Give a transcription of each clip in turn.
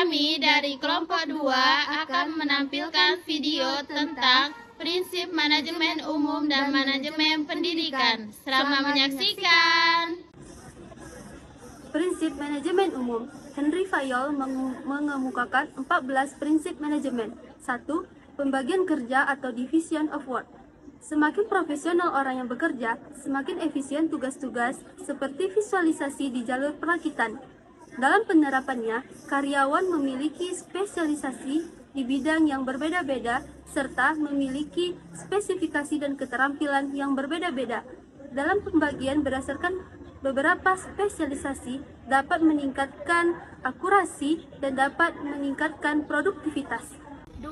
Kami dari kelompok 2 akan menampilkan video tentang prinsip manajemen umum dan manajemen pendidikan. Selamat menyaksikan. Prinsip manajemen umum. Henry Fayol mengemukakan 14 prinsip manajemen. 1. Pembagian kerja atau division of work. Semakin profesional orang yang bekerja, semakin efisien tugas-tugas seperti visualisasi di jalur perakitan. Dalam penerapannya, karyawan memiliki spesialisasi di bidang yang berbeda-beda serta memiliki spesifikasi dan keterampilan yang berbeda-beda. Dalam pembagian berdasarkan beberapa spesialisasi dapat meningkatkan akurasi dan dapat meningkatkan produktivitas. 2.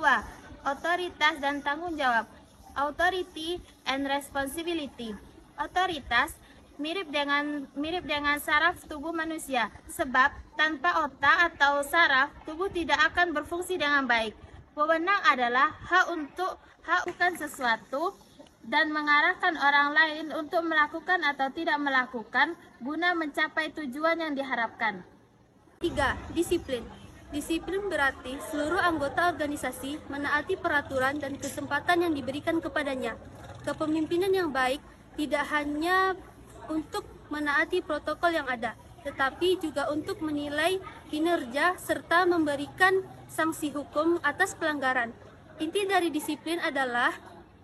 Otoritas dan tanggung jawab. Authority and responsibility. Otoritas mirip dengan saraf tubuh manusia, sebab tanpa otak atau saraf, tubuh tidak akan berfungsi dengan baik. Wewenang adalah hak untuk melakukan sesuatu dan mengarahkan orang lain untuk melakukan atau tidak melakukan guna mencapai tujuan yang diharapkan. 3. Disiplin. Disiplin berarti seluruh anggota organisasi menaati peraturan dan kesempatan yang diberikan kepadanya. Kepemimpinan yang baik tidak hanya untuk menaati protokol yang ada, tetapi juga untuk menilai kinerja serta memberikan sanksi hukum atas pelanggaran. Inti dari disiplin adalah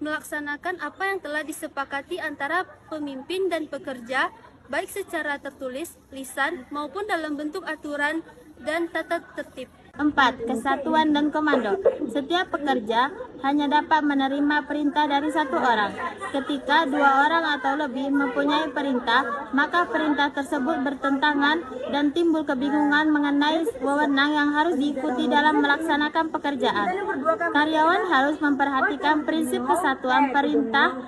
melaksanakan apa yang telah disepakati antara pemimpin dan pekerja, baik secara tertulis, lisan, maupun dalam bentuk aturan dan tata tertib. 4. Kesatuan dan komando. Setiap pekerja hanya dapat menerima perintah dari satu orang. Ketika 2 orang atau lebih mempunyai perintah, maka perintah tersebut bertentangan dan timbul kebingungan mengenai wewenang yang harus diikuti dalam melaksanakan pekerjaan. Karyawan harus memperhatikan prinsip kesatuan perintah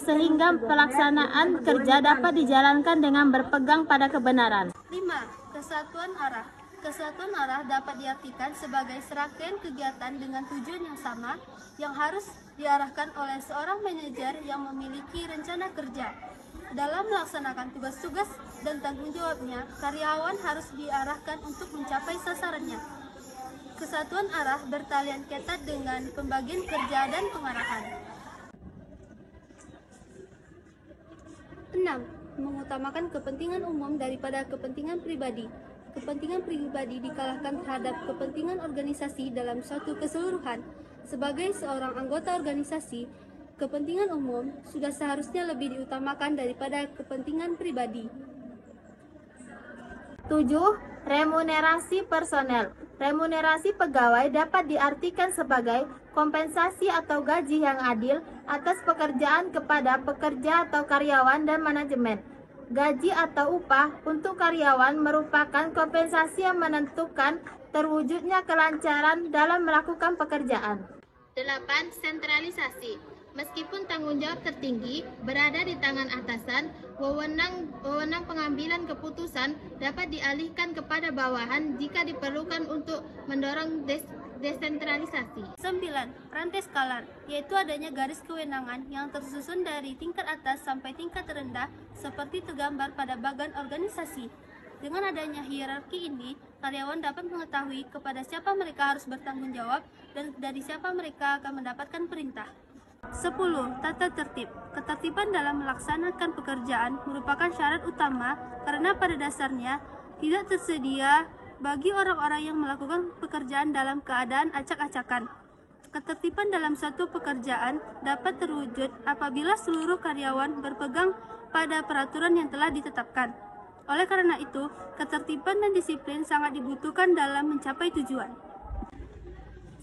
sehingga pelaksanaan kerja dapat dijalankan dengan berpegang pada kebenaran. 5. Kesatuan arah. Kesatuan arah dapat diartikan sebagai serangkaian kegiatan dengan tujuan yang sama yang harus diarahkan oleh seorang manajer yang memiliki rencana kerja. Dalam melaksanakan tugas-tugas dan tanggung jawabnya, karyawan harus diarahkan untuk mencapai sasarannya. Kesatuan arah bertalian ketat dengan pembagian kerja dan pengarahan. 6. Mengutamakan kepentingan umum daripada kepentingan pribadi. Kepentingan pribadi dikalahkan terhadap kepentingan organisasi dalam suatu keseluruhan. Sebagai seorang anggota organisasi, kepentingan umum sudah seharusnya lebih diutamakan daripada kepentingan pribadi. 7. Remunerasi personel. Remunerasi pegawai dapat diartikan sebagai kompensasi atau gaji yang adil atas pekerjaan kepada pekerja atau karyawan dan manajemen. Gaji atau upah untuk karyawan merupakan kompensasi yang menentukan terwujudnya kelancaran dalam melakukan pekerjaan. 8. Sentralisasi. Meskipun tanggung jawab tertinggi berada di tangan atasan, wewenang pengambilan keputusan dapat dialihkan kepada bawahan jika diperlukan untuk mendorong desentralisasi. 9. Rantai skalar, yaitu adanya garis kewenangan yang tersusun dari tingkat atas sampai tingkat terendah seperti tergambar pada bagan organisasi. Dengan adanya hierarki ini, karyawan dapat mengetahui kepada siapa mereka harus bertanggung jawab dan dari siapa mereka akan mendapatkan perintah. 10. Tata tertib. Ketertiban dalam melaksanakan pekerjaan merupakan syarat utama karena pada dasarnya tidak tersedia bagi orang-orang yang melakukan pekerjaan dalam keadaan acak-acakan. Ketertiban dalam suatu pekerjaan dapat terwujud apabila seluruh karyawan berpegang pada peraturan yang telah ditetapkan. Oleh karena itu, ketertiban dan disiplin sangat dibutuhkan dalam mencapai tujuan.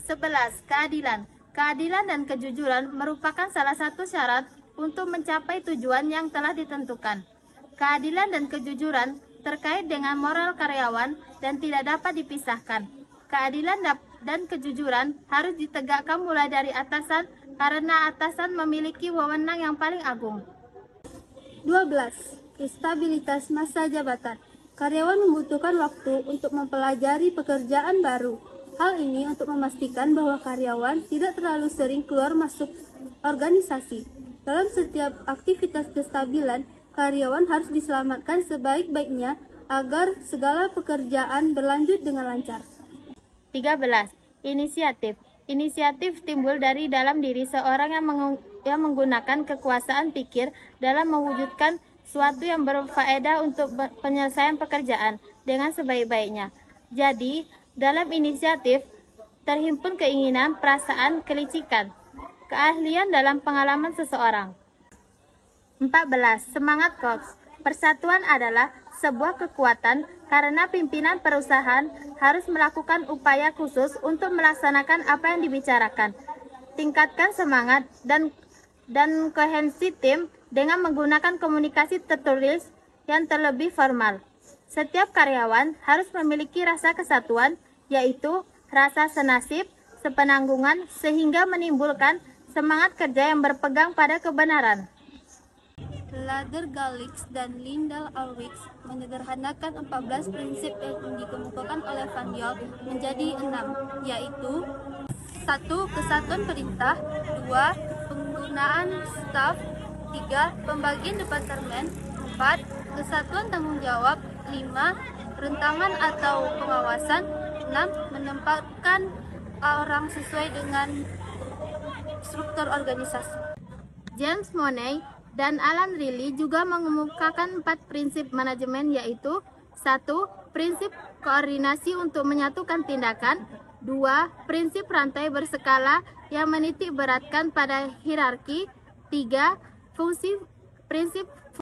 11. Keadilan. Keadilan dan kejujuran merupakan salah satu syarat untuk mencapai tujuan yang telah ditentukan. Keadilan dan kejujuran terkait dengan moral karyawan dan tidak dapat dipisahkan. Keadilan dan kejujuran harus ditegakkan mulai dari atasan karena atasan memiliki wewenang yang paling agung. 12. Stabilitas masa jabatan. Karyawan membutuhkan waktu untuk mempelajari pekerjaan baru. Hal ini untuk memastikan bahwa karyawan tidak terlalu sering keluar masuk organisasi. Dalam setiap aktivitas kestabilan, karyawan harus diselamatkan sebaik-baiknya agar segala pekerjaan berlanjut dengan lancar. 13. Inisiatif. Inisiatif timbul dari dalam diri seorang yang menggunakan kekuasaan pikir dalam mewujudkan suatu yang berfaedah untuk penyelesaian pekerjaan dengan sebaik-baiknya. Jadi, dalam inisiatif terhimpun keinginan, perasaan, kelicikan, keahlian dalam pengalaman seseorang. 14. Semangat korps. Persatuan adalah sebuah kekuatan karena pimpinan perusahaan harus melakukan upaya khusus untuk melaksanakan apa yang dibicarakan. Tingkatkan semangat dan koherensi tim dengan menggunakan komunikasi tertulis yang terlebih formal. Setiap karyawan harus memiliki rasa kesatuan, yaitu rasa senasib, sepenanggungan, sehingga menimbulkan semangat kerja yang berpegang pada kebenaran. Lader-Galix dan Lindahl-Ulrich menyederhanakan 14 prinsip yang dikemukakan oleh Van Yol menjadi 6, yaitu 1. Kesatuan perintah, 2. Penggunaan staf, 3. Pembagian departemen, 4. Kesatuan tanggung jawab, 5. Rentangan atau pengawasan, 6. Menempatkan orang sesuai dengan struktur organisasi. James Money dan Alan Riley juga mengemukakan 4 prinsip manajemen, yaitu 1. Prinsip koordinasi untuk menyatukan tindakan, 2. Prinsip rantai berskala yang menitik beratkan pada hierarki, 3. Prinsip